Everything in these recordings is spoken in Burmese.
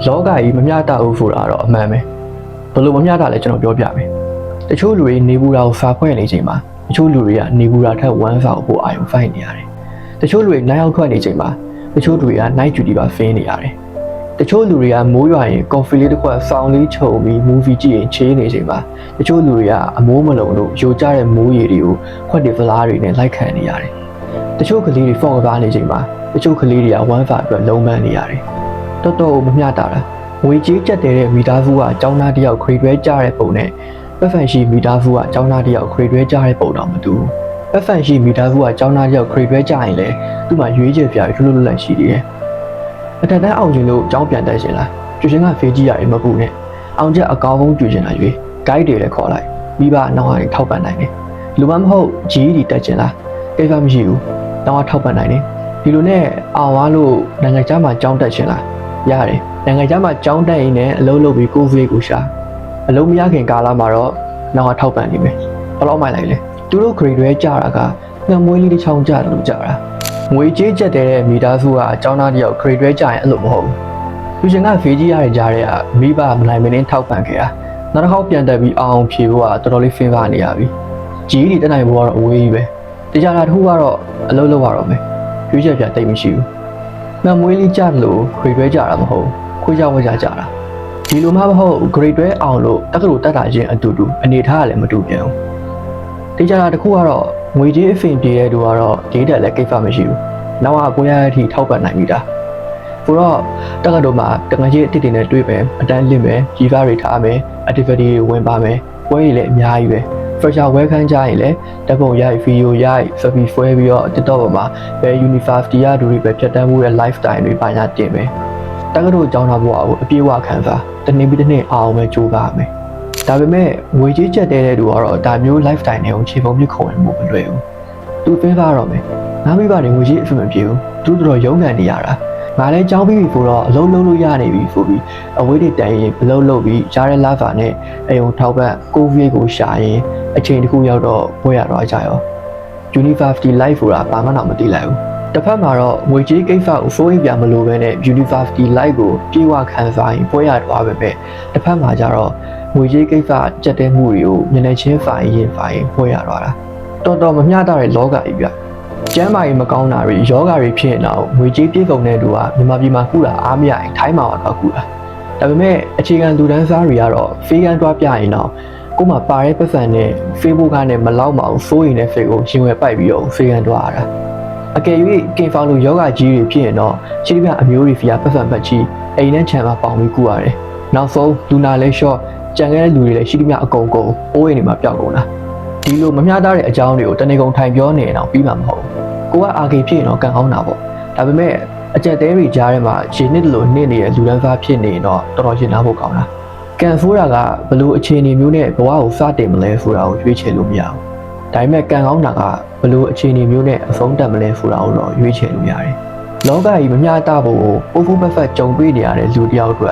လောကကြီးမမျှတဘူးဆိုတာတော့အမှန်ပဲဘယ်လိုမမျှတလဲကျွန်တော်ပြောပြမယ်တချို့လူတွေနေဘူးတာကိုစာခွဲနေချိန်မှာတချို့လူတွေကနေဘူးတာထက်ဝမ်းစာကိုပို့အာရုံစိုက်နေရတယ်တချို့လူတွေနိုင်အောင်ထွက်နေချိန်မှာတချို့လူတွေက night duty ပါဖင်းနေရတယ်တချို့လူတွေကမိုးရွာရင် coffee လေးတစ်ခွက်ဆောင်းလေးချုပ်ပြီး movie ကြည့်ရင်ချေးနေချိန်မှာတချို့လူတွေကအမိုးမလုံလို့ယိုကျတဲ့မိုးရေတွေကိုခွက်တွေဖလားတွေနဲ့လိုက်ခံနေရတယ်တချို့ကလေးတွေဖော့ကားနေချိန်မှာတချို့ကလေးတွေကဝမ်းစာအတွက်လုံးပန်းနေရတယ်တော်တော်မမျှတာလားငွေကြေးကျက်တဲ့မိသားစုကအကြောင်းသားတယောက်ခရီးတွဲကြတဲ့ပုံနဲ့ပတ်ဖန်ရှိမိသားစုကအကြောင်းသားတယောက်ခရီးတွဲကြတဲ့ပုံတော့မတူဘူးပတ်ဖန်ရှိမိသားစုကအကြောင်းသားတယောက်ခရီးတွဲကြရင်လည်းသူ့မှာရွေးချယ်ပြလွတ်လွတ်လပ်ရှိသေးတယ်အထက်တန်းအောင်ကျင်လို့အကြောင်းပြန်တက်ရှင်လားကျူရှင်ကဖေးကြီးရတယ်မပူနဲ့အောင်ချက်အကောင်းဆုံးကျူရှင်လာရွေး guide တွေလည်းခေါ်လိုက်မိဘနောက်ဟာထောက်ပံ့နိုင်တယ်လူမမဟုတ်ကြီးဒီတက်ရှင်လားကိစ္စမရှိဘူးနောက်ဟာထောက်ပံ့နိုင်တယ်ဒီလိုနဲ့အောင်သွားလို့နိုင်ငံခြားမှာကြောင်းတက်ရှင်လားရတယ်နိုင်ငံခြားမှာကြောင်းတက်ရင်လည်းအလုပ်လုပ်ပြီးကိုယ်ဖေးကိုရှာအလုံးမရခင်ကာလမှာတော့နောက်ကထောက်ပံ့နေမယ်ဘယ်တော့မှလိုက်လဲသူတို့ grade တွေကြတာကငမွေးလေးတစ်ချောင်းကြတယ်လို့ကြတာငွေကြေးကျက်တဲ့မိသားစုကအကြောင်းသားတယောက် grade တွေကြရင်အဲ့လိုမဟုတ်ဘူးလူရှင်ကဖေးကြီးရတဲ့ကြားတဲ့ကမိဘမနိုင်မင်းထောက်ပံ့ခဲ့တာနောက်တစ်ခေါက်ပြန်တက်ပြီးအောင်ဖြေဖို့ကတော်တော်လေးဖင်းပါနေရပြီကြီးဒီတက်နိုင်ဖို့ကတော့အဝေးကြီးပဲတရားတာတစ်ခုကတော့အလုပ်လုပ်ရတော့မယ်ရွေးချက်ပြတိတ်မရှိဘူးငမွေးလေးကြတယ်လို့ grade တွေကြတာမဟုတ်ခွေးကြဝဲကြတာဒီလိုမှမဟုတ် grade တွဲအောင်လို့တက္ကသိုလ်တက်တာချင်းအတူတူအနေထားလည်းမတူပြန်ဘူးတေချာတာတစ်ခုကတော့ငွေကြေးအဖင်ပြေတဲ့သူကတော့ဒေးတက်လည်းကိစ္စမရှိဘူးနောက်ကကိုရရအထိထောက်ပံ့နိုင်ပြီတာဆိုတော့တက္ကသိုလ်မှာတငယ်ချင်းအတစ်တွေနဲ့တွေ့မယ်အတန်းလင့်မယ်ကြီးကားတွေထားမယ် activity တွေဝင်ပါမယ်ပွဲတွေလည်းအများကြီးပဲ fresher ဝဲခန်းကြရင်လည်းတက်ပုံရိုက် video ရိုက် selfie ဆွဲပြီးတော့ TikTok ပေါ်မှာဘယ် university ရသူတွေပဲဖြတ်တန်းမှုရဲ့ lifestyle တွေပါညာတင်မယ်တက္ကသိုလ်ကျောင်းသားဘဝကိုအပြည့်အဝခံစားတနေ့ပြီးတစ်နေ့အောင်ပဲကြိုးစားမယ်ဒါပေမဲ့ငွေကြီးကျက်တဲ့သူကတော့ဒါမျိုး lifestyle နဲ့ကိုခြေပုံမြစ်ခုံဝင်မှုမလွယ်ဘူးသူဖင်းသားတော့မယ်ငါမိဘတွေငွေကြီးအဖြစ်မပြေဘူးသူတို့ရုံးကန်နေရတာငါလည်းကြောင်းပြီးပြီဆိုတော့အလုံးလုံးလို့ရနေပြီဆိုပြီးအဝေးတွေတန်ရင်ဘလုံးလုံးပြီးရှားတဲ့လာစာနဲ့အယုံထောက်ပံ့ကိုဗစ်ကိုရှာရင်အချိန်တစ်ခုရောက်တော့ဘွဲရတော့ကြရော University life ဆိုတာဘာမှတော့မသိလိုက်ဘူးတစ်ဖက်မှာတော့ငွေကြေးကိစ္စကိုစိုးရိမ်ပြမလို့ပဲနဲ့ University life ကိုပြေဝခံစားရင်ပွဲရတော့ပဲပဲတစ်ဖက်မှာကျတော့ငွေကြေးကိစ္စကြက်တဲ့မှုတွေကိုမျက်နှာချင်းဖိုင်ရင်ပွဲရတော့တာတော်တော်မမျှတတဲ့လောကကြီးပြကျမ်းမာရေးမကောင်းတာတွေယောဂါတွေဖြစ်နေတော့ငွေကြေးပြည့်စုံတဲ့သူကမြန်မာပြည်မှာကုတာအားမရရင်ထိုင်းမှာတော့ကုတာဒါပေမဲ့အခြေခံလူတန်းစားတွေကတော့ဖေးကန်းတွားပြရင်တော့ကို့မှာပါတဲ့ပတ်စံနဲ့ Facebook ကနေမလောက်မအောင်စိုးရိမ်တဲ့ဖိတ်ကိုရှင်ဝယ်ပိုက်ပြီးတော့ဖေးကန်းတွားရတာအကယ်၍ကင်ဖောင်လိုယောဂကြီးတွေဖြစ်ရင်တော့ခြေပြအမျိုးတွေဖျားပတ်စံပတ်ချီအိမ်နဲ့ခြံမှာပေါင်ပြီးကုရတယ်နောက်ဆုံးလူနာလဲရှော့ကြံခဲ့တဲ့လူတွေလည်းရှိသမျှအကုန်ကုန်အိုးအိမ်တွေမှာပျောက်ကုန်တာဒီလိုမမျှတတဲ့အကြောင်းတွေကိုတနေကုန်ထိုင်ပြောနေအောင်ပြီးမှာမဟုတ်ဘူးကိုကအာကေဖြစ်ရင်တော့ကန်ကောင်းတာပေါ့ဒါပေမဲ့အကြက်သေးတွေကြားထဲမှာခြေနစ်လိုနစ်နေတဲ့လူတန်းစားဖြစ်နေတော့တော်တော်ရှင်းနာဖို့ကောင်းတာကန်ဆိုးတာကဘလို့အခြေအနေမျိုးနဲ့ဘဝကိုစတင်မလဲဆိုတာကိုရွေးချယ်လို့မရဘူးဒါပေမဲ့ကန်ကောင်းတာကဘလို့အခြေအနေမျိုးနဲ့အဆုံးတတ်မလဲဆိုတာကိုတော့ရွေးချယ်လို့ရတယ်လောကကြီးမမျှတဖို့ကိုပိုးပိုးပတ်ပတ်ကြုံတွေ့နေရတဲ့လူတယောက်အတွက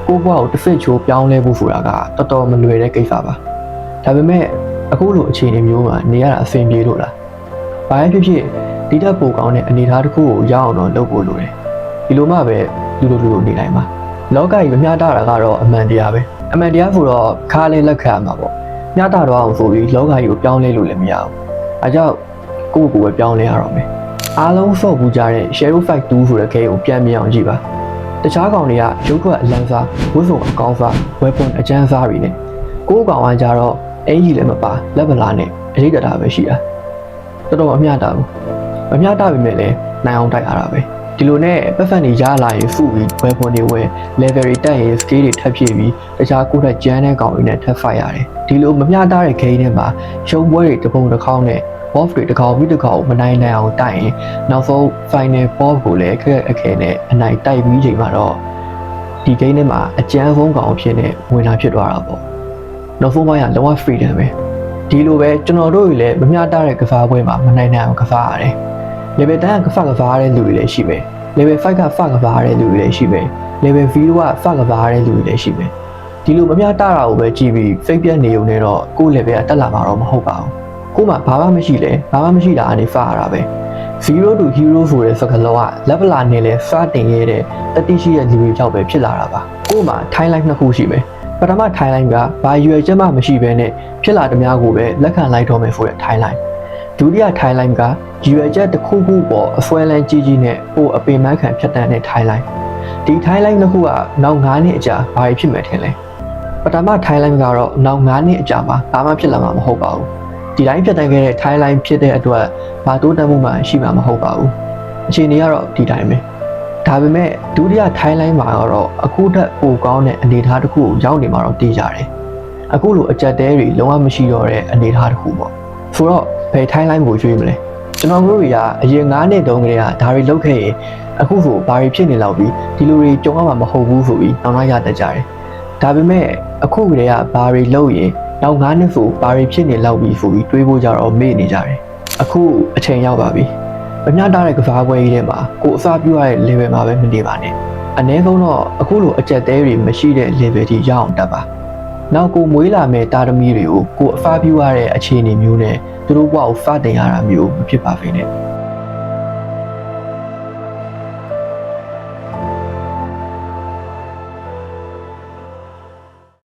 ်ကိုယ့်ဘဝကိုတစ်ဖက်ချိုးပြောင်းလဲဖို့ဆိုတာကတော်တော်မလွယ်တဲ့ကိစ္စပါဒါပေမဲ့အခုလိုအခြေအနေမျိုးမှာနေရတာအဆင်ပြေလို့လားဘာဖြစ်ဖြစ်ဒီတက်ပိုကောင်းတဲ့အနေအထားတစ်ခုကိုရအောင်တော့လုပ်ဖို့လိုတယ်ဒီလိုမှပဲလူလိုနေနိုင်မှာလောကကြီးမမျှတတာကတော့အမှန်တရားပဲအမှန်တရားဆိုတော့ခါလေးလက်ခံရမှာပေါ့မျှတတော့အောင်ဆိုပြီးလောကကြီးကိုပြောင်းလဲလို့လည်းမရဘူးအဲကြောင့်ကိုယ့်ကိုယ်ပဲပြောင်းလဲရတော့မယ်အားလုံးစော့ပူကြတဲ့ Shadow Fight 2ဆိုတဲ့ game ကိုပြန်မြင်အောင်ကြည့်ပါတခြားကောင်တွေကရုပ်ထွက်အလန်းစားဝတ်စုံအကောင်းစား weapon အကျန်းစားတွေနဲ့ကိုယ့်ကောင်ကကြတော့အင်ကြီးလည်းမပါလက်ပလာနဲ့အရေးတတာပဲရှိတာတော်တော်အမျှတာဘူးမမျှတာပဲမဲ့လည်းနိုင်အောင်တိုက်ရတာပဲဒီလိုနဲ့ပတ်ဖက်နေရလာရင်ဖူပြီး weapon တွေဝယ် level တွေတက်ရင် skill တွေထပ်ဖြည့်ပြီးတခြားကိုယ့်ထက်ကျန်းတဲ့ကောင်တွေနဲ့ထပ် fight ရတယ်ဒီလိုမမျှတာတဲ့ game ထဲမှာရှုံးပွဲတွေတစ်ပုံတစ်ခေါက်နဲ့ boss တွေတစ်ခေါက်ပြီးတစ်ခေါက်မနိုင်နိုင်အောင်တိုက်ရင်နောက်ဆုံး final boss ကိုလည်းခက်အခဲနဲ့အနိုင်တိုက်ပြီးချိန်မှာတော့ဒီ game ထဲမှာအကျန်းဆုံးကောင်အဖြစ်နဲ့ဝင်လာဖြစ်သွားတာပေါ့နောက်ဆုံးပိုင်းကလုံးဝ freedom ပဲဒီလိုပဲကျွန်တော်တို့လည်းမမျှတတဲ့ကစားပွဲမှာမနိုင်နိုင်အောင်ကစားရတယ်level 10ကဖကစားရတဲ့လူတွေလည်းရှိမယ် level 5ကဖကစားရတဲ့လူတွေလည်းရှိမယ် level 0ကဖကစားရတဲ့လူတွေလည်းရှိမယ်ဒီလိုမမျှတတာကိုပဲကြည့်ပြီးစိတ်ပြတ်နေုံနဲ့တော့ကိုယ့် level ကတက်လာမှာတော့မဟုတ်ပါဘူးကို့မှာဘာမှမရှိလဲဘာမှမရှိတာအနေဖရတာပဲ 0 to hero ဆိုတဲ့စကားလုံးက level နဲ့လဲစတင်ရတဲ့တတိရှိရဲ့လူတွေကြောင့်ပဲဖြစ်လာတာပါကို့မှာ timeline နှစ်ခုရှိမယ်ပထမ timeline ကဘာရွယ်ချက်မှမရှိဘဲနဲ့ဖြစ်လာတဲ့များကိုပဲလက်ခံလိုက်တော့မယ်ဆိုတဲ့ timeline ဒုတိယ timeline ကရွယ်ချက်တစ်ခုခုပေါ်အစွဲလန်းကြီးကြီးနဲ့ပို့အပင်ပန်းခံဖြတ်တန်းတဲ့ timeline ဒီ timeline တစ်ခုကနောက်9နှစ်အကြာဘာဖြစ်မယ်ထင်လဲပထမ timeline ကတော့နောက်9နှစ်အကြာမှာဘာမှဖြစ်လာမှာမဟုတ်ပါဘူးဒီတိုင်းဖြတ်တန်းခဲ့တဲ့ timeline ဖြစ်တဲ့အတွက်ဘာတိုးတက်မှုမှရှိမှာမဟုတ်ပါဘူးအခြေအနေကတော့ဒီတိုင်းပဲဒါပေမဲ့ဒုတိယ timeline မှာတော့အခုထက်ပိုကောင်းတဲ့အနေအထားတစ်ခုကိုရောက်နေမှာတော့သိကြတယ်အခုလိုအကြက်တဲတွေလုံးဝမရှိတော့တဲ့အနေအထားတစ်ခုပေါ့ဆိုတော့ဘယ် timeline ကိုရွေးမလဲကျွန်တော်တို့တွေကအရင်9နှစ်တုန်းကတည်းကဒါတွေလုပ်ခဲ့ရင်အခုဆိုဘာတွေဖြစ်နေလောက်ပြီးဒီလိုတွေကြုံရမှာမဟုတ်ဘူးဆိုပြီးနောက်နောက်ရတတ်ကြတယ်ဒါပေမဲ့အခုကတည်းကဘာတွေလုပ်ရင်နောက်9နှစ်ဆိုဘာတွေဖြစ်နေလောက်ပြီးဆိုပြီးတွေးဖို့ကြတော့မေ့နေကြတယ်အခုအချိန်ရောက်ပါပြီမမျှတတဲ့ကစားပွဲကြီးထဲမှာကိုအစားပြုရတဲ့ level မှာပဲမနေပါနဲ့အနည်းဆုံးတော့အခုလိုအကြက်သေးတွေမရှိတဲ့ level ကြီးရအောင်တက်ပါနောက်ကိုမွေးလာမဲ့တာသမီတွေကိုကိုအစားပြုရတဲ့အခြေအနေမျိုးနဲ့သူတို့ဘဝကိုစတင်ရတာမျိုးမဖြစ်ပါစေနဲ့